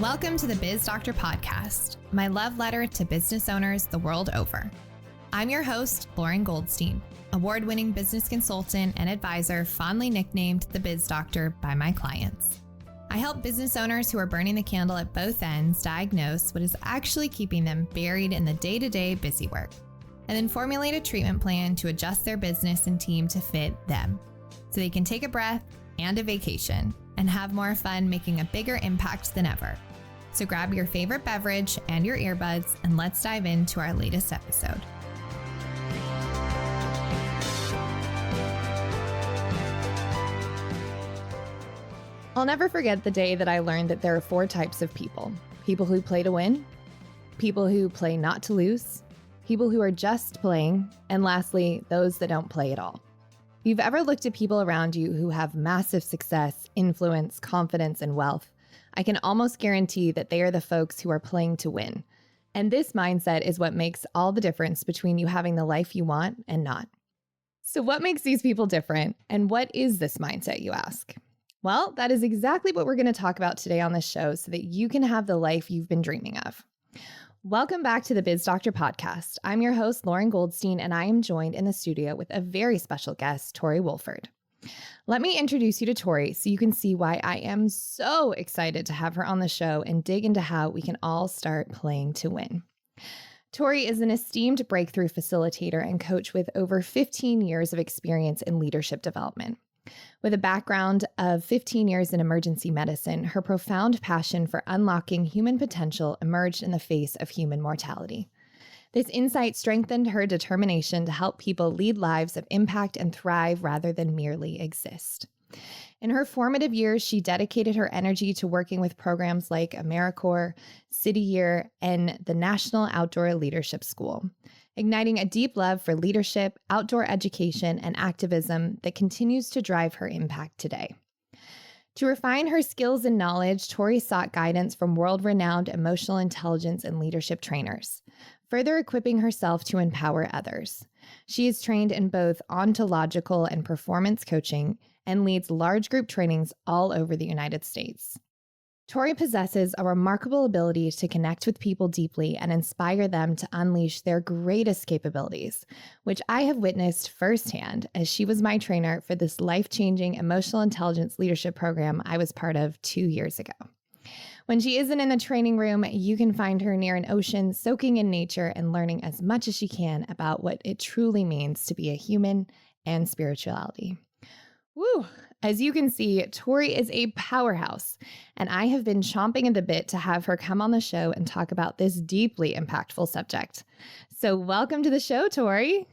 Welcome to the Biz Doctor Podcast, my love letter to business owners the world over. I'm your host, Lauren Goldstein, award-winning business consultant and advisor fondly nicknamed the Biz Doctor by my clients. I help business owners who are burning the candle at both ends diagnose what is actually keeping them buried in the day-to-day busy work, and then formulate a treatment plan to adjust their business and team to fit them, so they can take a breath and a vacation and have more fun making a bigger impact than ever. So grab your favorite beverage and your earbuds, and let's dive into our latest episode. I'll never forget the day that I learned that there are 4 types of people. People who play to win, people who play not to lose, people who are just playing, and lastly, those that don't play at all. If you've ever looked at people around you who have massive success, influence, confidence, and wealth, I can almost guarantee that they are the folks who are playing to win. And this mindset is what makes all the difference between you having the life you want and not. So what makes these people different? And what is this mindset, you ask? Well, that is exactly what we're going to talk about today on this show so that you can have the life you've been dreaming of. Welcome back to the Biz Doctor Podcast. I'm your host, Lauren Goldstein, and I am joined in the studio with a very special guest, Torey Wolford. Let me introduce you to Torey so you can see why I am so excited to have her on the show and dig into how we can all start playing to win. Torey is an esteemed breakthrough facilitator and coach with over 15 years of experience in leadership development. With a background of 15 years in emergency medicine, her profound passion for unlocking human potential emerged in the face of human mortality. This insight strengthened her determination to help people lead lives of impact and thrive rather than merely exist. In her formative years, she dedicated her energy to working with programs like AmeriCorps, City Year, and the National Outdoor Leadership School, igniting a deep love for leadership, outdoor education, and activism that continues to drive her impact today. To refine her skills and knowledge, Torey sought guidance from world-renowned emotional intelligence and leadership trainers, further equipping herself to empower others. She is trained in both ontological and performance coaching and leads large group trainings all over the United States. Torey possesses a remarkable ability to connect with people deeply and inspire them to unleash their greatest capabilities, which I have witnessed firsthand as she was my trainer for this life-changing emotional intelligence leadership program I was part of 2 years ago. When she isn't in the training room, you can find her near an ocean, soaking in nature and learning as much as she can about what it truly means to be a human and spirituality. Woo! As you can see, Torey is a powerhouse, and I have been chomping at the bit to have her come on the show and talk about this deeply impactful subject. So welcome to the show, Torey.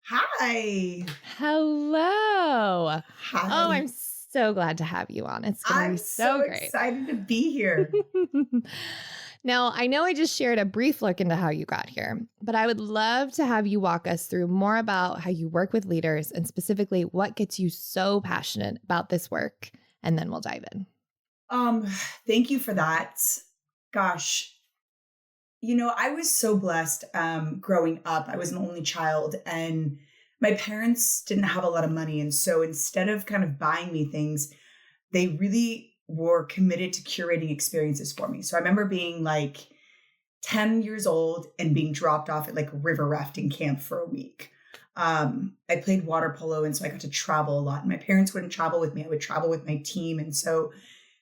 Hi. Hello. Hi. Oh, I'm so glad to have you on. It's going to be so great. I'm so excited to be here. Now, I know I just shared a brief look into how you got here, but I would love to have you walk us through more about how you work with leaders and specifically what gets you so passionate about this work, and then we'll dive in. Thank you for that. Gosh, I was so blessed growing up. I was an only child, and my parents didn't have a lot of money. And so instead of kind of buying me things, they really were committed to curating experiences for me. So I remember being like 10 years old and being dropped off at like a river rafting camp for a week. I played water polo, and so I got to travel a lot. And my parents wouldn't travel with me. I would travel with my team. And so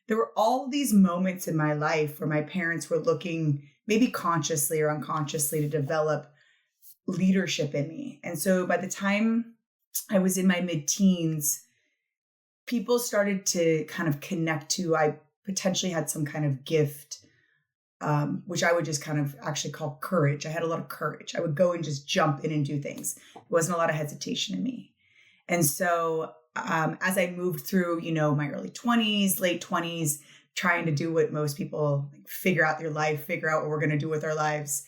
there were all these moments in my life where my parents were looking, maybe consciously or unconsciously, to develop leadership in me. And so by the time I was in my mid-teens, people started to kind of connect to, I potentially had some kind of gift, which I would just kind of actually call courage. I had a lot of courage. I would go and just jump in and do things. There wasn't a lot of hesitation in me. And so as I moved through, my early 20s, late 20s, trying to do what most people figure out their life, figure out what we're going to do with our lives,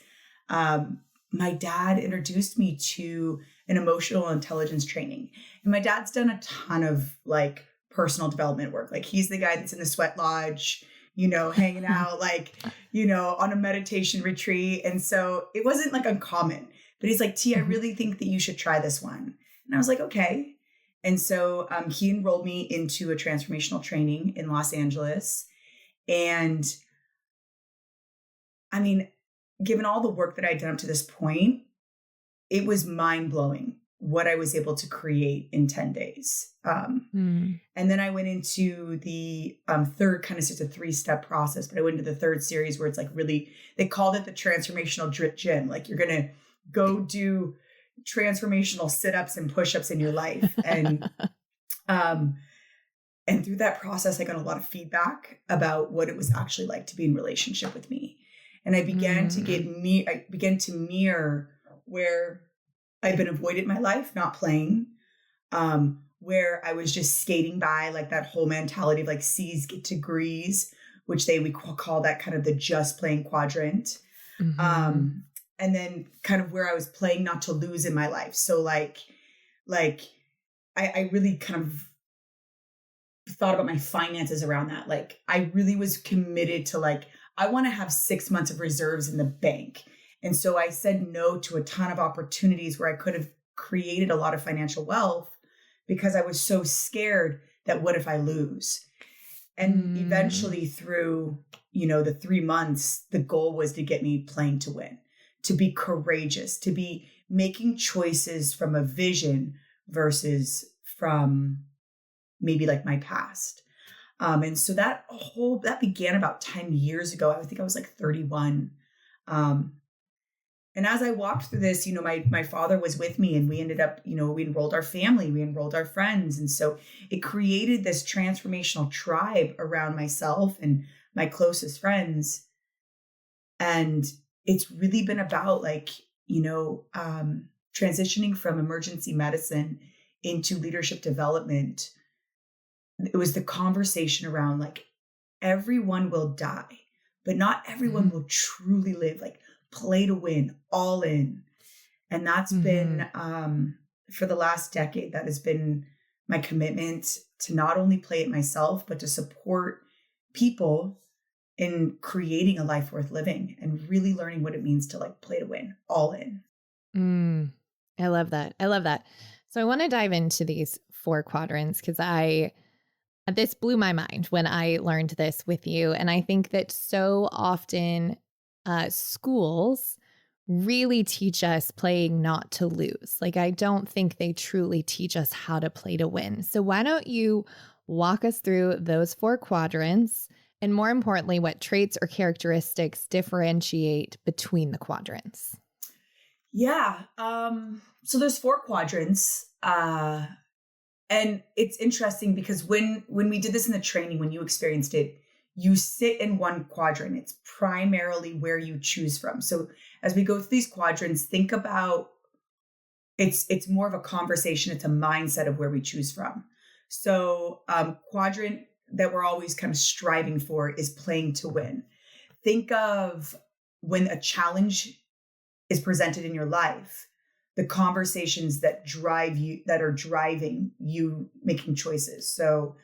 my dad introduced me to an emotional intelligence training. And my dad's done a ton of personal development work. He's the guy that's in the sweat lodge, hanging out, on a meditation retreat. And so it wasn't uncommon, but he's like, T, I really think that you should try this one. And I was like, okay. And so he enrolled me into a transformational training in Los Angeles. And I mean, given all the work that I'd done up to this point, it was mind blowing what I was able to create in 10 days. And then I went into the third, kind of, it's a 3-step process, but I went into the third series where it's like really, they called it the transformational drip gym. Like you're going to go do transformational sit-ups and push-ups in your life. And through that process, I got a lot of feedback about what it was actually like to be in relationship with me. And I began to mirror where I've been avoided in my life, not playing, where I was just skating by, like that whole mentality of like C's get degrees, which we call that kind of the just playing quadrant. And then kind of where I was playing not to lose in my life. So like I really kind of thought about my finances around that. Like I really was committed to like, I want to have 6 months of reserves in the bank. And so I said no to a ton of opportunities where I could have created a lot of financial wealth because I was so scared that what if I lose? And eventually through, the 3 months, the goal was to get me playing to win, to be courageous, to be making choices from a vision versus from maybe like my past. And so that began about 10 years ago. I think I was like 31. And as I walked through this, my father was with me and we ended up, we enrolled our family, we enrolled our friends. And so it created this transformational tribe around myself and my closest friends. And it's really been about like, transitioning from emergency medicine into leadership development. It was the conversation around like, everyone will die, but not everyone will truly live. Like, play to win, all in. And that's been, for the last decade, that has been my commitment to not only play it myself, but to support people in creating a life worth living and really learning what it means to like play to win, all in. I love that. So I want to dive into these 4 quadrants because this blew my mind when I learned this with you. And I think that so often schools really teach us playing not to lose. Like, I don't think they truly teach us how to play to win. So why don't you walk us through those 4 quadrants and, more importantly, what traits or characteristics differentiate between the quadrants? Yeah. So there's 4 quadrants. And it's interesting because when we did this in the training, when you experienced it, you sit in one quadrant. It's primarily where you choose from. So as we go through these quadrants, think about it's more of a conversation. It's a mindset of where we choose from. So quadrant that we're always kind of striving for is playing to win. Think of when a challenge is presented in your life, the conversations that are driving you making choices. So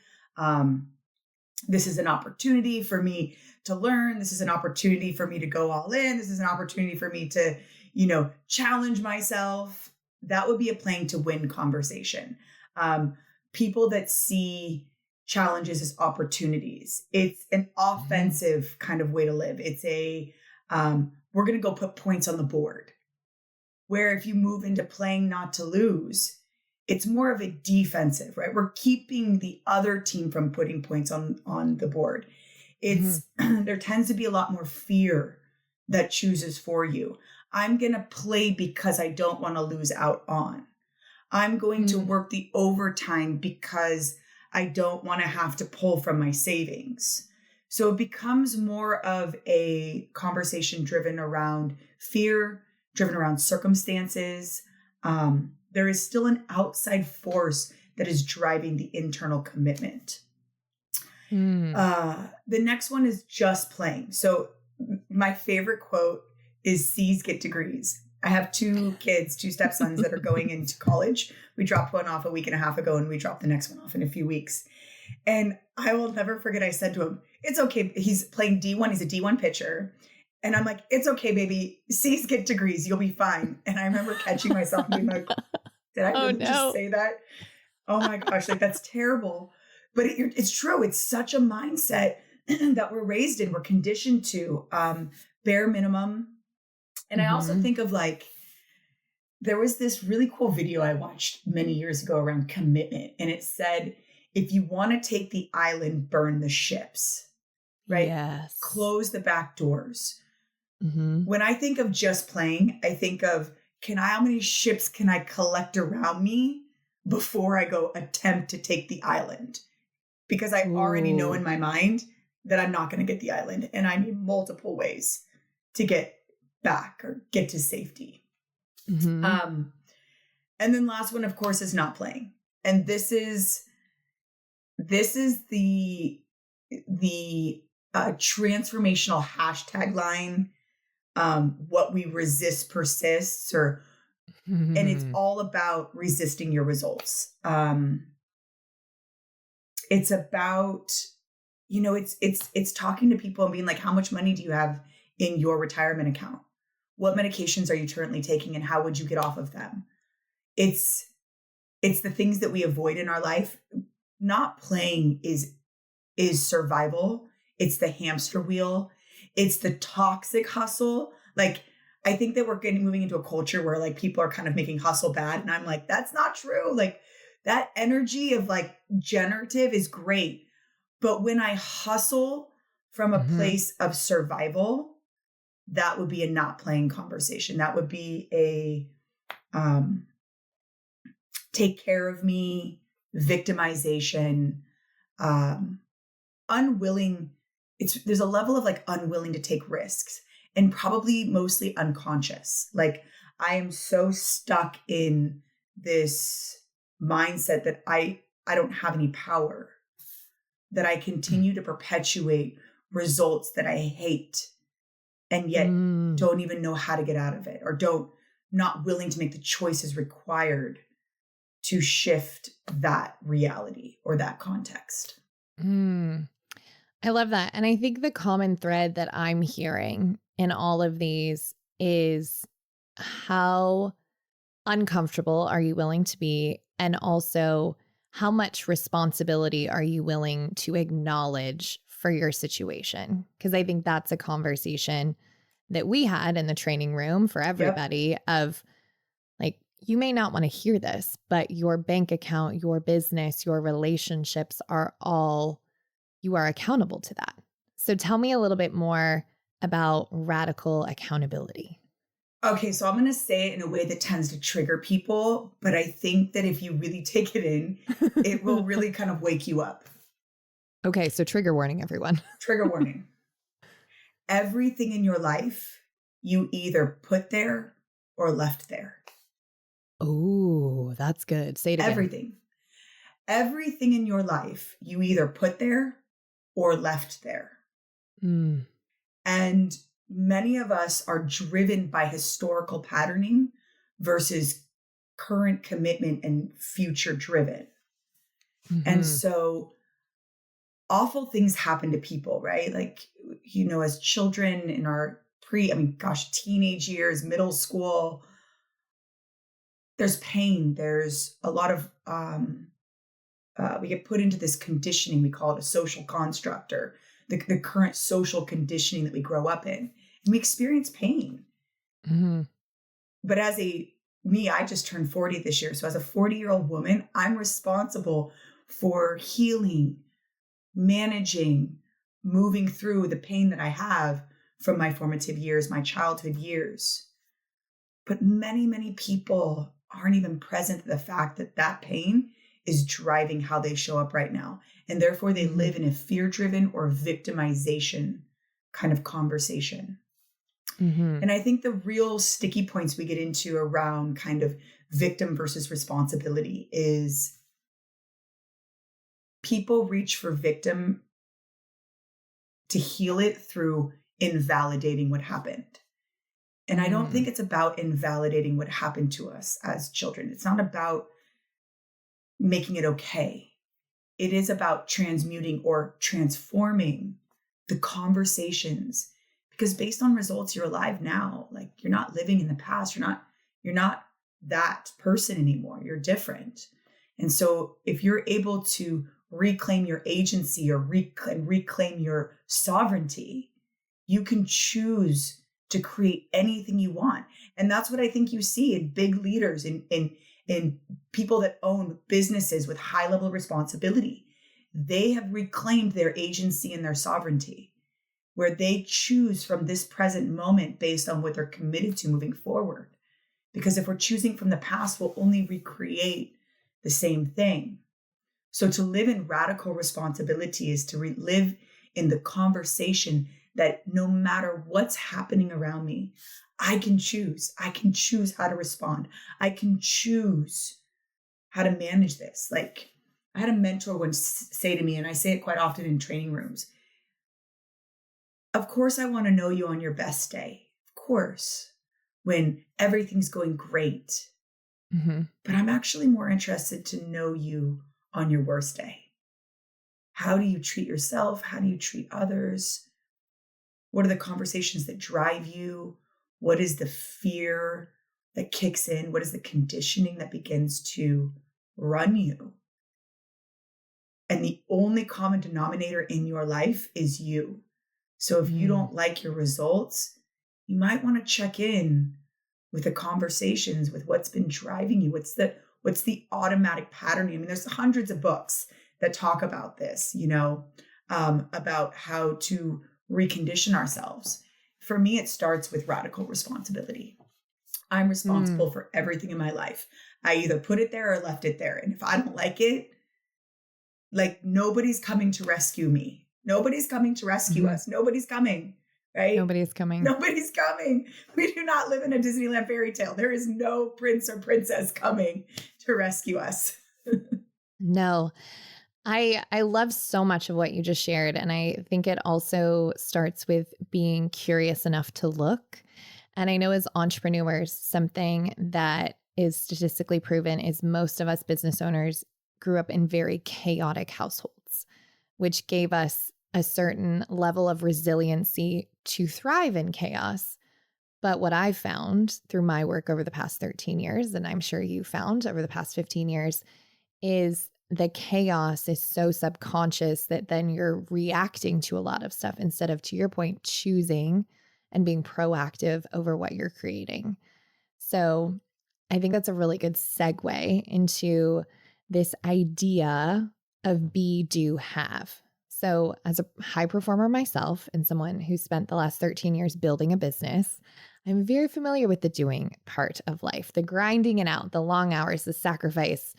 this is an opportunity for me to learn. This is an opportunity for me to go all in. This is an opportunity for me to, challenge myself. That would be a playing to win conversation. People that see challenges as opportunities. It's an offensive kind of way to live. It's we're going to go put points on the board. Where if you move into playing not to lose, it's more of a defensive, right? We're keeping the other team from putting points on the board. It's there tends to be a lot more fear that chooses for you. I'm going to play because I don't want to lose out on. I'm going to work the overtime because I don't want to have to pull from my savings. So it becomes more of a conversation driven around fear, driven around circumstances. There is still an outside force that is driving the internal commitment. The next one is just playing. So my favorite quote is C's get degrees. I have 2 kids, 2 stepsons that are going into college. We dropped one off a week and a half ago and we dropped the next one off in a few weeks. And I will never forget, I said to him, it's okay. He's playing D1. He's a D1 pitcher. And I'm like, it's okay, baby. C's get degrees. You'll be fine. And I remember catching myself and being like, did I really just say that? Oh my gosh, like that's terrible. But it's true. It's such a mindset that we're raised in, we're conditioned to. bare minimum. And I also think of like, there was this really cool video I watched many years ago around commitment. And it said, if you want to take the island, burn the ships, right? Yes. Close the back doors. Mm-hmm. When I think of just playing, I think of, how many ships can I collect around me before I go attempt to take the island? Because I already know in my mind that I'm not going to get the island and I need multiple ways to get back or get to safety. Mm-hmm. And then last one, of course, is not playing. And this is the transformational hashtag line. What we resist persists, and it's all about resisting your results. It's about, it's talking to people and being like, how much money do you have in your retirement account? What medications are you currently taking and how would you get off of them? It's the things that we avoid in our life. Not playing is survival. It's the hamster wheel. It's the toxic hustle. Like, I think that we're moving into a culture where like people are kind of making hustle bad. And I'm like, that's not true. Like, that energy of like generative is great. But when I hustle from a place of survival, that would be a not playing conversation. That would be a take care of me, victimization, unwilling. There's a level of like unwilling to take risks and probably mostly unconscious. Like, I am so stuck in this mindset that I don't have any power, that I continue to perpetuate results that I hate and yet don't even know how to get out of it, or not willing to make the choices required to shift that reality or that context. I love that. And I think the common thread that I'm hearing in all of these is how uncomfortable are you willing to be? And also, how much responsibility are you willing to acknowledge for your situation? Because I think that's a conversation that we had in the training room for everybody of like, you may not want to hear this, but your bank account, your business, your relationships you are accountable to that. So tell me a little bit more about radical accountability. Okay, so I'm going to say it in a way that tends to trigger people, but I think that if you really take it in, it will really kind of wake you up. Okay, so trigger warning, everyone. Trigger warning. Everything in your life, you either put there or left there. Oh, that's good. Say it again. Everything in your life, you either put there or left there. And many of us are driven by historical patterning versus current commitment and future driven. And so awful things happen to people, right? Like, as children in our teenage years, middle school, there's pain. There's a lot of, we get put into this conditioning. We call it a social construct, or the current social conditioning that we grow up in. And we experience pain. But I just turned 40 this year. So as a 40-year-old woman, I'm responsible for healing, managing, moving through the pain that I have from my formative years, my childhood years. But many, many people aren't even present to the fact that that pain is driving how they show up right now. And therefore they live in a fear-driven or victimization kind of conversation. And I think the real sticky points we get into around kind of victim versus responsibility is people reach for victim to heal it through invalidating what happened. And I don't think it's about invalidating what happened to us as children. It's not about making it okay. It is about transmuting or transforming the conversations, because based on results, you're alive now. Like, you're not living in the past. You're not that person anymore. You're different. And so if you're able to reclaim your agency or reclaim your sovereignty, You can choose to create anything you want. And that's what I think you see in big leaders, in people that own businesses with high level of responsibility. They have reclaimed their agency and their sovereignty, where they choose from this present moment based on what they're committed to moving forward. Because if we're choosing from the past, we'll only recreate the same thing. So to live in radical responsibility is to live in the conversation that no matter what's happening around me, I can choose. I can choose how to respond. I can choose how to manage this. Like, I had a mentor once say to me, and I say it quite often in training rooms, of course, I want to know you on your best day. Of course, when everything's going great. Mm-hmm. But I'm actually more interested to know you on your worst day. How do you treat yourself? How do you treat others? What are the conversations that drive you? What is the fear that kicks in? What is the conditioning that begins to run you? And the only common denominator in your life is you. So if you don't like your results, you might want to check in with the conversations, with what's been driving you. What's the automatic patterning? I mean, there's hundreds of books that talk about this, about how to recondition ourselves. For me, it starts with radical responsibility. I'm responsible for everything in my life. I either put it there or left it there. And if I don't like it, like, nobody's coming to rescue me. Nobody's coming to rescue us. Nobody's coming, right? Nobody's coming. Nobody's coming. We do not live in a Disneyland fairy tale. There is no prince or princess coming to rescue us. No. I love so much of what you just shared. And I think it also starts with being curious enough to look. And I know as entrepreneurs, something that is statistically proven is most of us business owners grew up in very chaotic households, which gave us a certain level of resiliency to thrive in chaos. But what I've found through my work over the past 13 years, and I'm sure you found over the past 15 years, is the chaos is so subconscious that then you're reacting to a lot of stuff instead of, to your point, choosing and being proactive over what you're creating. So I think that's a really good segue into this idea of be, do, have. So as a high performer myself and someone who spent the last 13 years building a business, I'm very familiar with the doing part of life, the grinding it out, the long hours, the sacrifice.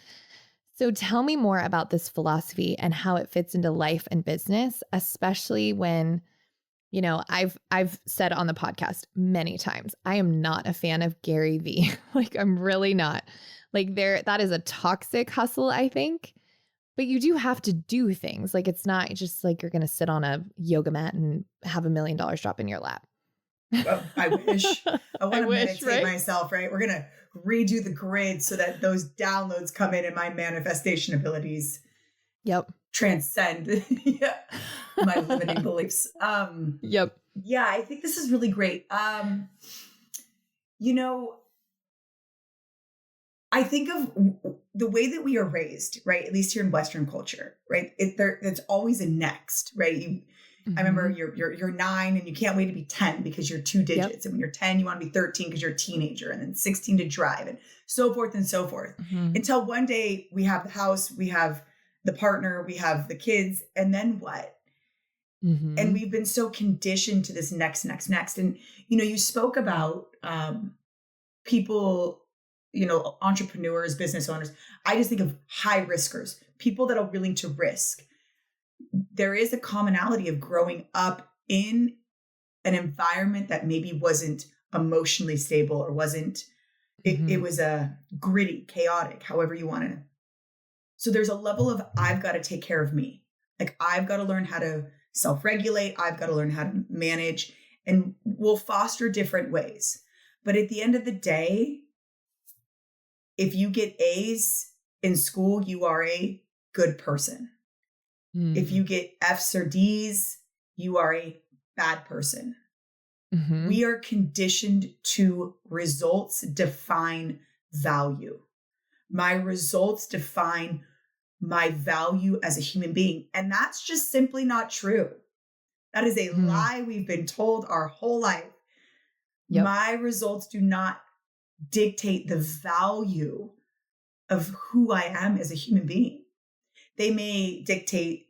So tell me more about this philosophy and how it fits into life and business, especially when, I've said on the podcast many times, I am not a fan of Gary Vee. Like, I'm really not. Like, that is a toxic hustle, I think. But you do have to do things. Like, it's not just like you're going to sit on a yoga mat and have $1 million drop in your lap. Well, I wish. I want to meditate right? myself, right? We're going to redo the grid so that those downloads come in and my manifestation abilities transcend my limiting beliefs. Yep. Yeah, I think this is really great. I think of the way that we are raised, right? At least here in Western culture, right? It's always a next, right? I remember you're 9 and you can't wait to be 10 because you're 2 digits. Yep. And when you're 10, you want to be 13 because you're a teenager, and then 16 to drive, and so forth and so forth. Until one day we have the house, we have the partner, we have the kids, and then what? And we've been so conditioned to this next. And, you spoke about people, entrepreneurs, business owners. I just think of high riskers, people that are willing to risk. There is a commonality of growing up in an environment that maybe wasn't emotionally stable or wasn't, it was a gritty, chaotic, however you want to. So there's a level of, I've got to take care of me. Like, I've got to learn how to self-regulate. I've got to learn how to manage, and we'll foster different ways. But at the end of the day, if you get A's in school, you are a good person. If you get F's or D's, you are a bad person. We are conditioned to results define value. My results define my value as a human being. And that's just simply not true. That is a lie we've been told our whole life. Yep. My results do not dictate the value of who I am as a human being. They may dictate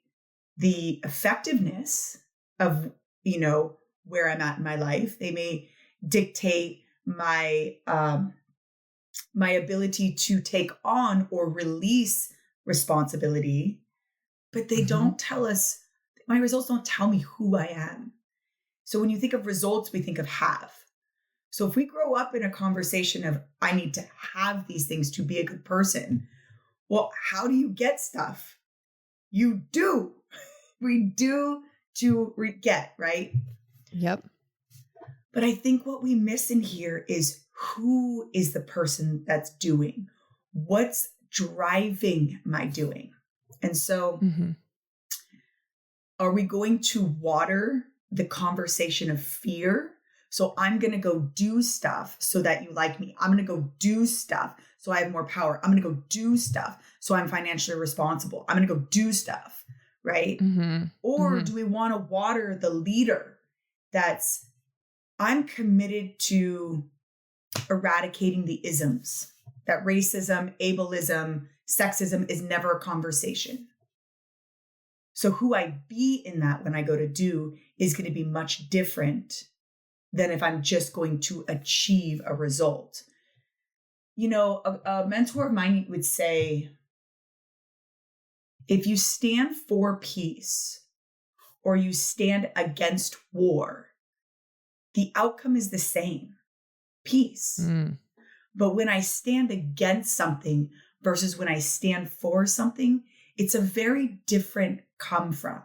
the effectiveness of, where I'm at in my life. They may dictate my my ability to take on or release responsibility, but they don't tell us, my results don't tell me who I am. So when you think of results, we think of have. So if we grow up in a conversation of, I need to have these things to be a good person, well, how do you get stuff? You do. We do to get, right? Yep. But I think what we miss in here is, who is the person that's doing? What's driving my doing? And so are we going to water the conversation of fear? So I'm going to go do stuff so that you like me. I'm going to go do stuff so I have more power. I'm going to go do stuff so I'm financially responsible. I'm going to go do stuff, right? Or do we want to water the leader that's, I'm committed to eradicating the isms, that racism, ableism, sexism is never a conversation. So who I be in that when I go to do is going to be much different than if I'm just going to achieve a result. A mentor of mine would say, if you stand for peace or you stand against war, the outcome is the same, peace. But when I stand against something versus when I stand for something, it's a very different come from.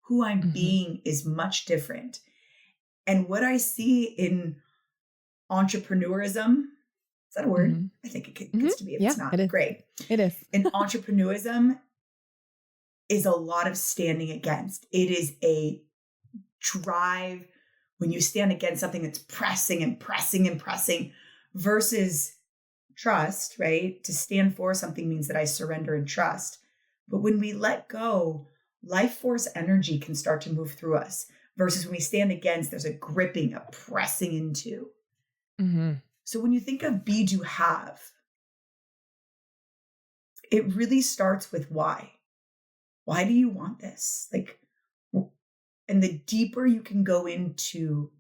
Who I'm being is much different. And what I see in entrepreneurism, is that a word? I think it gets to be. If it's not, great. It is. In entrepreneurism is a lot of standing against. It is a drive when you stand against something that's pressing and pressing and pressing versus trust, right? To stand for something means that I surrender and trust. But when we let go, life force energy can start to move through us. Versus when we stand against, there's a gripping, a pressing into. So when you think of be, do, have, it really starts with why. Why do you want this? And the deeper you can go into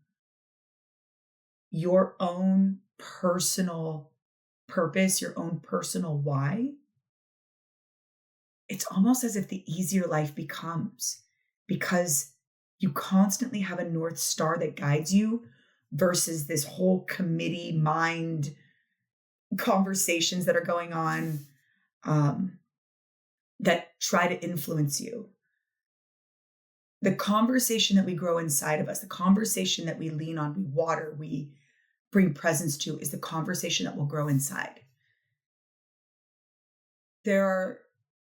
your own personal purpose, your own personal why, it's almost as if the easier life becomes, because you constantly have a North Star that guides you versus this whole committee mind conversations that are going on that try to influence you. The conversation that we grow inside of us, the conversation that we lean on, we water, we bring presence to, is the conversation that will grow inside. There are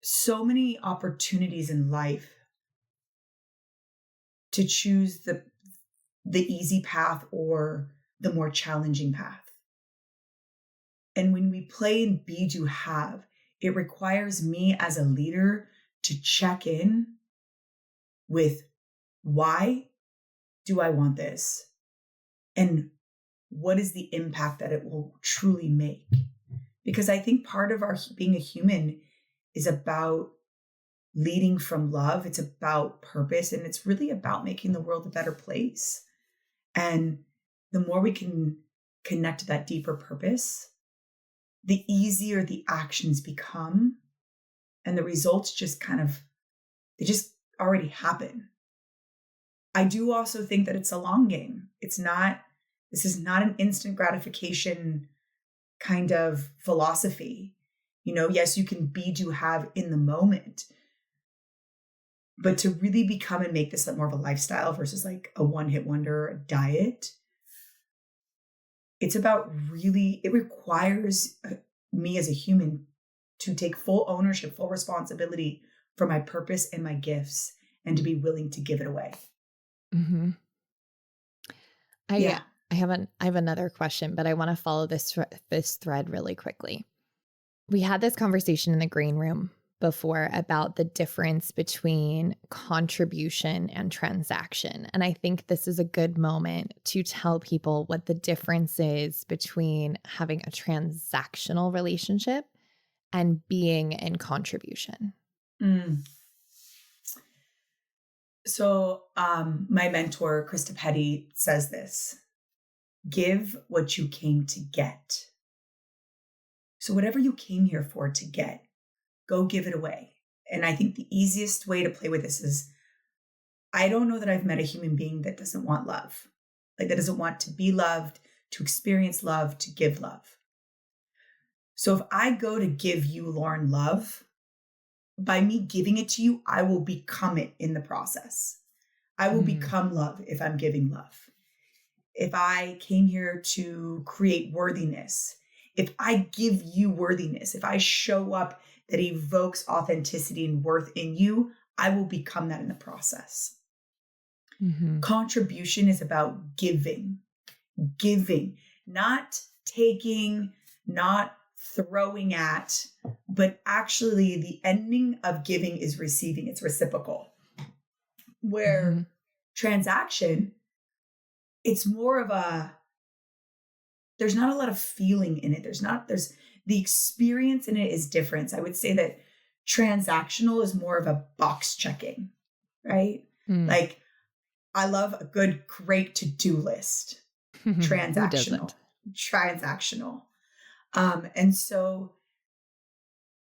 so many opportunities in life to choose the easy path or the more challenging path. And when we play in be, do, have, it requires me as a leader to check in with, why do I want this? And what is the impact that it will truly make? Because I think part of our being a human is about leading from love. It's about purpose, and it's really about making the world a better place. And the more we can connect to that deeper purpose, the easier the actions become, and the results just they just already happen. I do also think that it's a long game. This is not an instant gratification kind of philosophy. Yes, you can be, do, have in the moment, but to really become and make this more of a lifestyle versus like a one-hit wonder, a diet, it's about it requires me as a human to take full ownership, full responsibility for my purpose and my gifts, and to be willing to give it away. I have another question, but I want to follow this thread really quickly. We had this conversation in the green room before about the difference between contribution and transaction. And I think this is a good moment to tell people what the difference is between having a transactional relationship and being in contribution. So my mentor, Krista Petty, says this: give what you came to get. So whatever you came here for to get, go give it away. And I think the easiest way to play with this is, I don't know that I've met a human being that doesn't want love, like that doesn't want to be loved, to experience love, to give love. So if I go to give you, Lauren, love, by me giving it to you, I will become it in the process. I will become love if I'm giving love. If I came here to create worthiness, if I give you worthiness, if I show up that evokes authenticity and worth in you, I will become that in the process. Contribution is about giving, not taking, not throwing at, but actually the ending of giving is receiving. It's reciprocal. Where transaction, it's more of there's not a lot of feeling in it. There's the experience in it is different. I would say that transactional is more of a box checking, right? Like, I love a good, great to-do list. Transactional. And so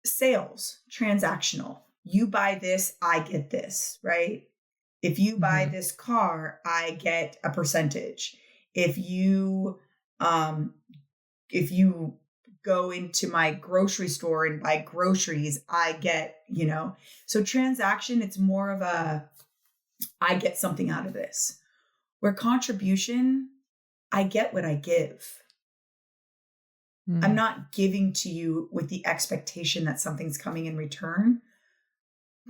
sales, transactional. You buy this, I get this, right? If you buy this car, I get a percentage. If you go into my grocery store and buy groceries, I get, so transaction, it's more of I get something out of this. Where contribution, I get what I give. I'm not giving to you with the expectation that something's coming in return,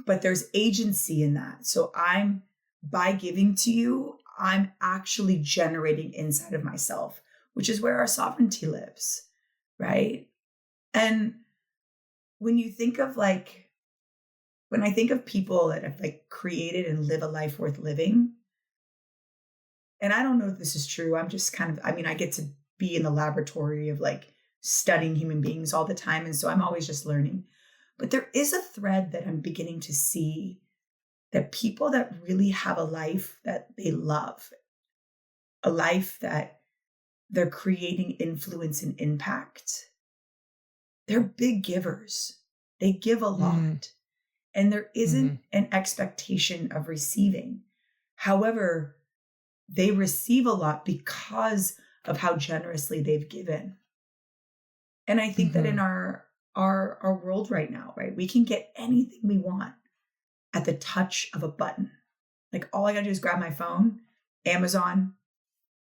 but there's agency in that. So by giving to you, I'm actually generating inside of myself, which is where our sovereignty lives, right? And when you think of when I think of people that have created and live a life worth living, and I don't know if this is true, I'm just I get to be in the laboratory of studying human beings all the time. And so I'm always just learning. But there is a thread that I'm beginning to see, that people that really have a life that they love, a life that they're creating influence and impact, they're big givers. They give a lot. And there isn't an expectation of receiving. However, they receive a lot because of how generously they've given. And I think that in our world right now, right, we can get anything we want at the touch of a button. All I gotta do is grab my phone, Amazon,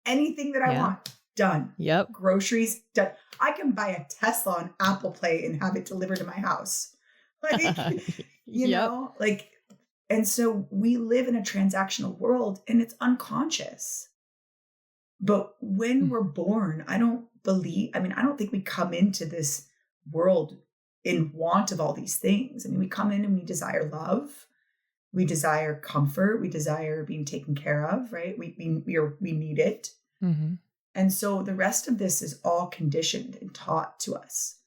anything that I want, done. Yep. Groceries, done. I can buy a Tesla on Apple Play and have it delivered to my house. And so we live in a transactional world, and it's unconscious. But when we're born, I don't think we come into this world in want of all these things. We come in and we desire love. We desire comfort. We desire being taken care of, right? We need it. And so the rest of this is all conditioned and taught to us.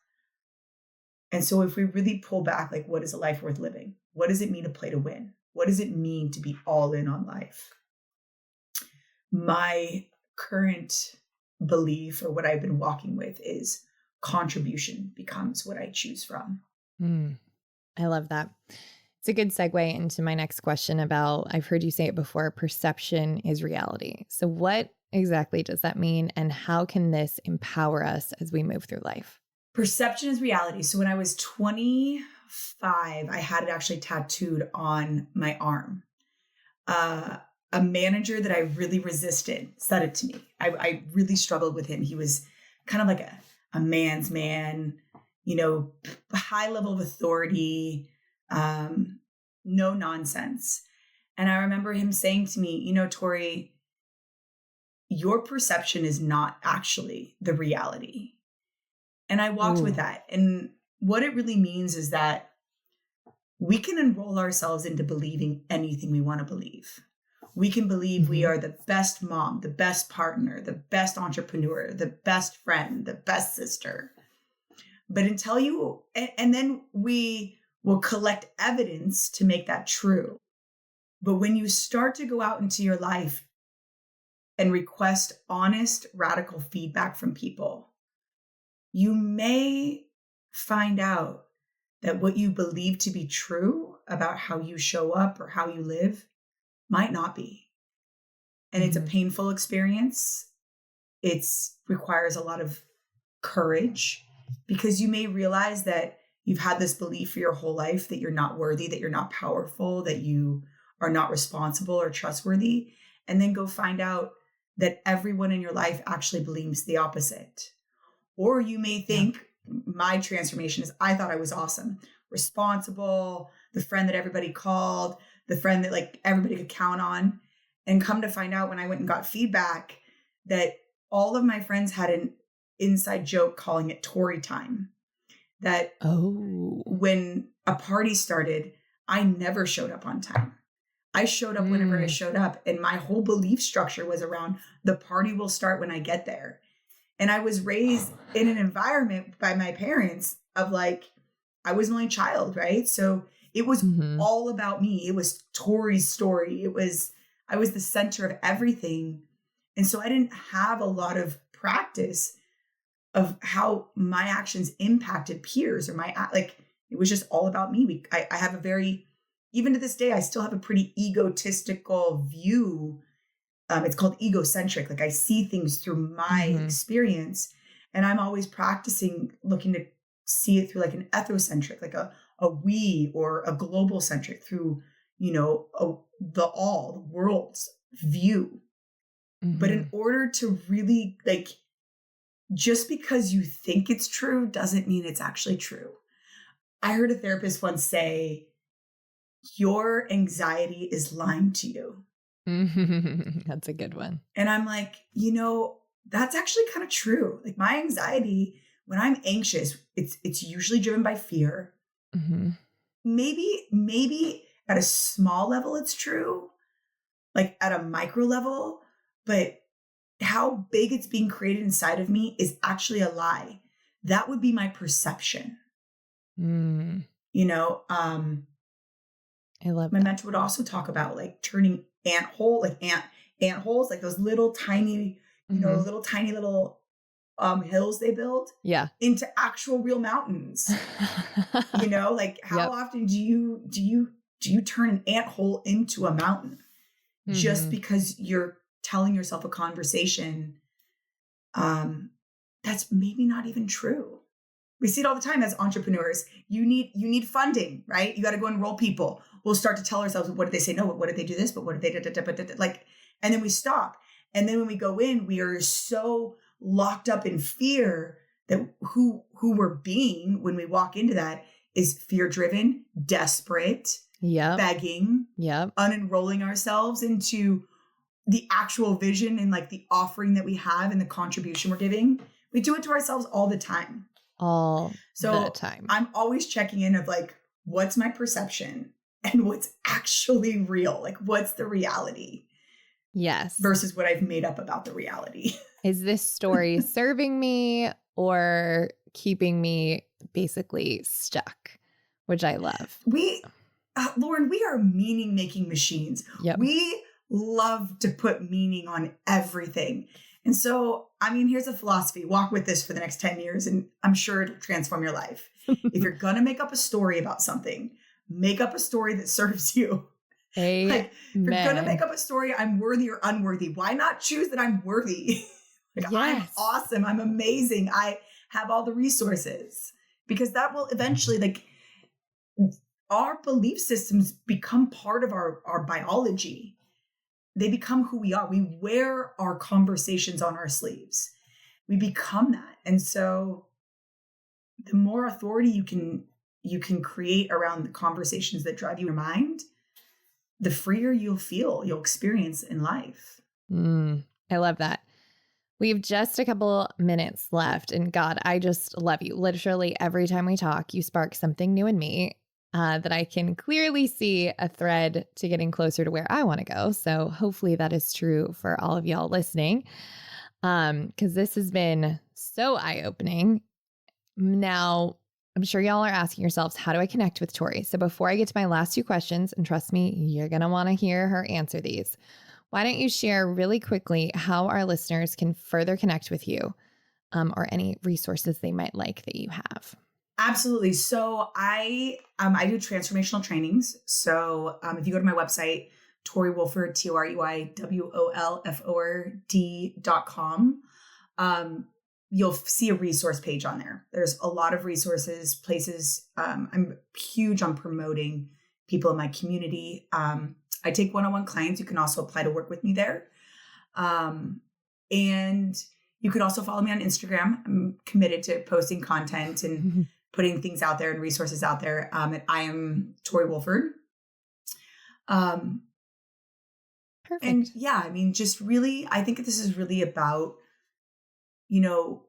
And so if we really pull back, what is a life worth living? What does it mean to play to win? What does it mean to be all in on life? My current belief, or what I've been walking with, is contribution becomes what I choose from. I love that. It's a good segue into my next question about, I've heard you say it before, perception is reality. So what exactly does that mean, and how can this empower us as we move through life? Perception is reality. So when I was 25, I had it actually tattooed on my arm. A manager that I really resisted said it to me. I really struggled with him. He was kind of like a man's man, high level of authority, no nonsense. And I remember him saying to me, Torey, your perception is not actually the reality. And I walked with that. And what it really means is that we can enroll ourselves into believing anything we want to believe. We can believe we are the best mom, the best partner, the best entrepreneur, the best friend, the best sister. But until you, and then we will collect evidence to make that true. But when you start to go out into your life and request honest, radical feedback from people, you may find out that what you believe to be true about how you show up or how you live might not be. And it's a painful experience. It requires a lot of courage, because you may realize that you've had this belief for your whole life that you're not worthy, that you're not powerful, that you are not responsible or trustworthy, and then go find out that everyone in your life actually believes the opposite. Or you may think, my transformation is, I thought I was awesome, responsible, the friend that everybody called, the friend that like everybody could count on, and come to find out when I went and got feedback that all of my friends had an inside joke calling it Torey time. That when a party started, I never showed up on time. I showed up whenever I showed up. And my whole belief structure was around the party will start when I get there. And I was raised in an environment by my parents of like, I was an only child, right? So it was all about me. It was Torey's story. I was the center of everything. And so I didn't have a lot of practice of how my actions impacted peers or it was just all about me. I have a very, even to this day, I still have a pretty egotistical view. It's called egocentric. Like I see things through my experience, and I'm always practicing looking to see it through like an ethnocentric, like a we or a global centric through, the world's view. But in order to really just because you think it's true doesn't mean it's actually true. I heard a therapist once say, your anxiety is lying to you. That's a good one. And I'm like, that's actually kind of true. Like my anxiety, when I'm anxious, it's usually driven by fear. Maybe at a small level, it's true, like at a micro level, but how big it's being created inside of me is actually a lie. That would be my perception. I love my mentor would also talk about like turning ant holes, like those little tiny, little hills they build into actual real mountains. Like how often do you turn an ant hole into a mountain just because you're telling yourself a conversation that's maybe not even true? We see it all the time as entrepreneurs. You need funding, right? You got to go enroll people. We'll start to tell ourselves, what did they say? No, what did they do this? But what did they and then we stop. And then when we go in, we are so locked up in fear that who we're being when we walk into that is fear driven, desperate, begging, unenrolling ourselves into the actual vision and like the offering that we have and the contribution we're giving. We do it to ourselves all the time. The time. I'm always checking in of like, what's my perception and what's actually real? Like, what's the reality? Yes. Versus what I've made up about the reality. Is this story serving me or keeping me basically stuck, which I love. Lauren, we are meaning-making machines. Yep. We love to put meaning on everything. And so, here's a philosophy. Walk with this for the next 10 years, and I'm sure it'll transform your life. If you're going to make up a story about something, make up a story that serves you. Like, if you're going to make up a story, I'm worthy or unworthy. Why not choose that I'm worthy? I'm awesome. I'm amazing. I have all the resources. Because that will eventually, our belief systems become part of our biology. They become who we are. We wear our conversations on our sleeves. We become that. And so the more authority you can create around the conversations that drive your mind, the freer you'll experience in life. I love that. We have just a couple minutes left. And God, I just love you. Literally every time we talk, you spark something new in me. that I can clearly see a thread to getting closer to where I want to go. So hopefully that is true for all of y'all listening, because this has been so eye-opening. Now, I'm sure y'all are asking yourselves, how do I connect with Torey? So before I get to my last two questions, and trust me, you're going to want to hear her answer these, why don't you share really quickly how our listeners can further connect with you, or any resources they might like that you have? Absolutely. So I do transformational trainings. So if you go to my website, Torey Wolford, ToreyWolford.com, you'll see a resource page on there. There's a lot of resources, places. I'm huge on promoting people in my community. I take one-on-one clients. You can also apply to work with me there. And you could also follow me on Instagram. I'm committed to posting content and putting things out there and resources out there. And I am Torey Wolford. Perfect. And yeah, I mean, just really, I think this is really about, you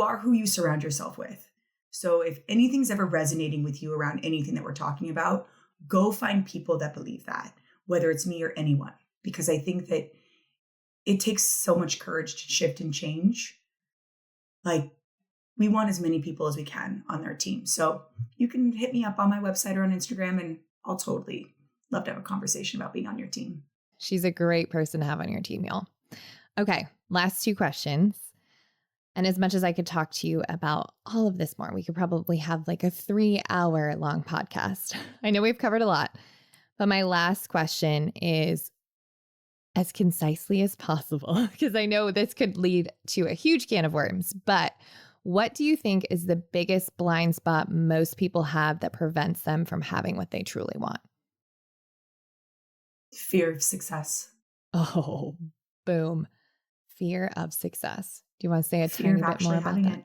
are who you surround yourself with. So if anything's ever resonating with you around anything that we're talking about, go find people that believe that, whether it's me or anyone, because I think that it takes so much courage to shift and change. Like, we want as many people as we can on their team. So you can hit me up on my website or on Instagram, and I'll totally love to have a conversation about being on your team. She's a great person to have on your team, y'all. Okay, last two questions. And as much as I could talk to you about all of this more, we could probably have like a 3-hour long podcast. I know we've covered a lot, but my last question is as concisely as possible, because I know this could lead to a huge can of worms, but what do you think is the biggest blind spot most people have that prevents them from having what they truly want? Fear of success. Oh, boom. Fear of success. Do you want to say a tiny bit more about that?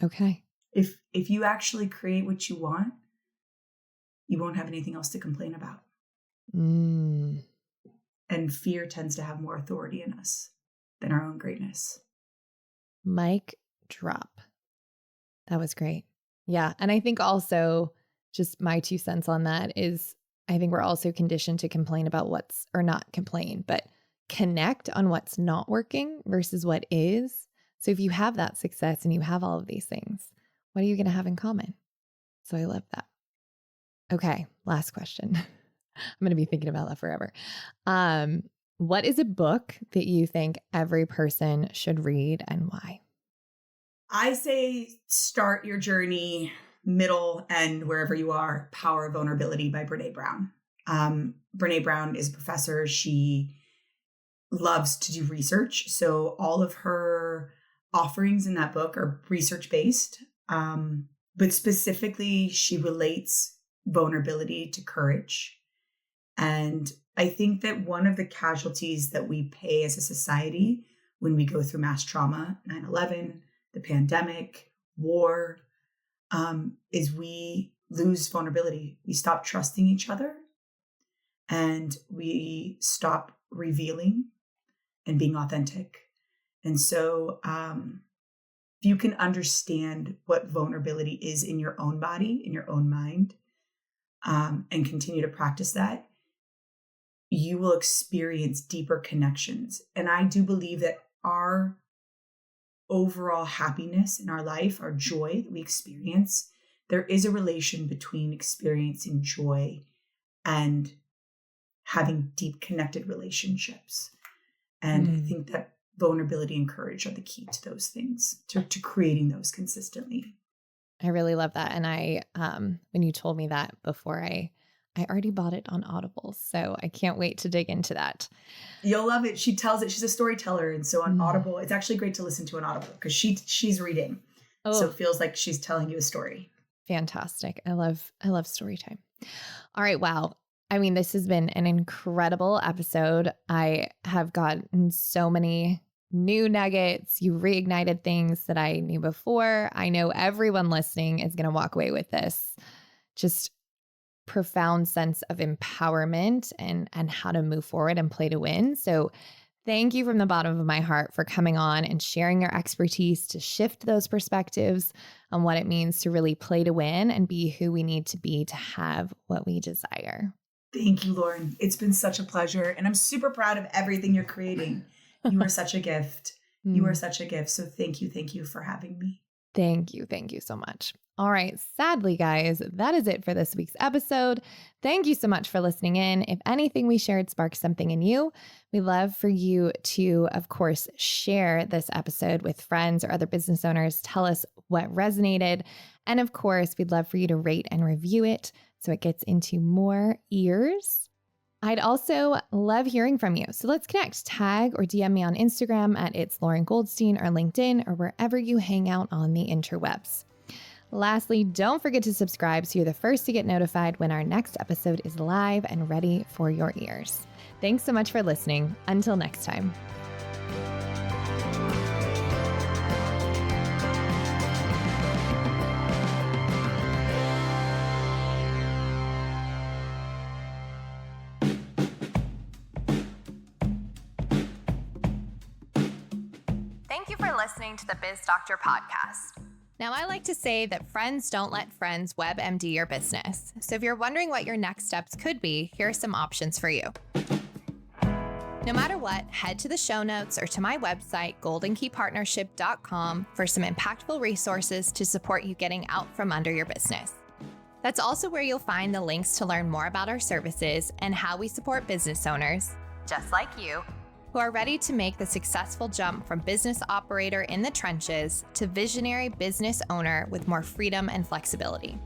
Okay. If you actually create what you want, you won't have anything else to complain about. And fear tends to have more authority in us than our own greatness. Mic drop. That was great. Yeah. And I think also, just my 2 cents on that is, I think we're also conditioned to complain about or not complain, but connect on what's not working versus what is. So if you have that success and you have all of these things, what are you going to have in common? So I love that. Okay. Last question. I'm going to be thinking about that forever. What is a book that you think every person should read and why? I say start your journey, middle, and wherever you are, Power of Vulnerability by Brené Brown. Brené Brown is a professor. She loves to do research. So all of her offerings in that book are research-based. But specifically, she relates vulnerability to courage. And I think that one of the casualties that we pay as a society when we go through mass trauma, 9/11, the pandemic, war, is we lose vulnerability. We stop trusting each other and we stop revealing and being authentic. And so if you can understand what vulnerability is in your own body, in your own mind, and continue to practice that, you will experience deeper connections. And I do believe that our overall happiness in our life, our joy that we experience, there is a relation between experiencing joy and having deep connected relationships. And I think that vulnerability and courage are the key to those things, to creating those consistently. I really love that. And I, when you told me that before, I already bought it on Audible. So I can't wait to dig into that. You'll love it. She tells it. She's a storyteller. And so on Audible, it's actually great to listen to on Audible because she's reading. Oh. So it feels like she's telling you a story. Fantastic. I love story time. All right. Wow. I mean, this has been an incredible episode. I have gotten so many new nuggets. You reignited things that I knew before. I know everyone listening is going to walk away with this just profound sense of empowerment and how to move forward and play to win. So Thank you from the bottom of my heart for coming on and sharing your expertise to shift those perspectives on what it means to really play to win and be who we need to be to have what we desire. Thank you, Lauren. It's been such a pleasure. And I'm super proud of everything you're creating. You are such a gift. You are such a gift. So thank you for having me. Thank you so much. All right, sadly, guys, that is it for this week's episode. Thank you so much for listening in. If anything we shared sparked something in you, we'd love for you to, of course, share this episode with friends or other business owners. Tell us what resonated. And of course, we'd love for you to rate and review it so it gets into more ears. I'd also love hearing from you. So let's connect. Tag or DM me on Instagram at It's Lauren Goldstein or LinkedIn or wherever you hang out on the interwebs. Lastly, don't forget to subscribe so you're the first to get notified when our next episode is live and ready for your ears. Thanks so much for listening. Until next time. Thank you for listening to the Biz Doctor Podcast. Now, I like to say that friends don't let friends WebMD your business. So if you're wondering what your next steps could be, here are some options for you. No matter what, head to the show notes or to my website, goldenkeypartnership.com, for some impactful resources to support you getting out from under your business. That's also where you'll find the links to learn more about our services and how we support business owners, just like you, who are ready to make the successful jump from business operator in the trenches to visionary business owner with more freedom and flexibility.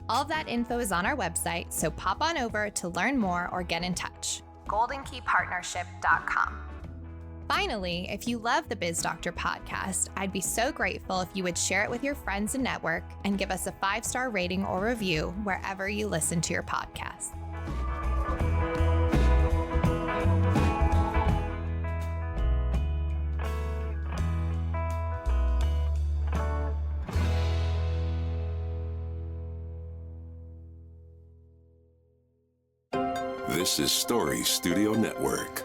All of that info is on our website, so pop on over to learn more or get in touch. goldenkeypartnership.com. Finally, if you love the Biz Doctor podcast, I'd be so grateful if you would share it with your friends and network and give us a 5-star rating or review wherever you listen to your podcast. This is Story Studio Network.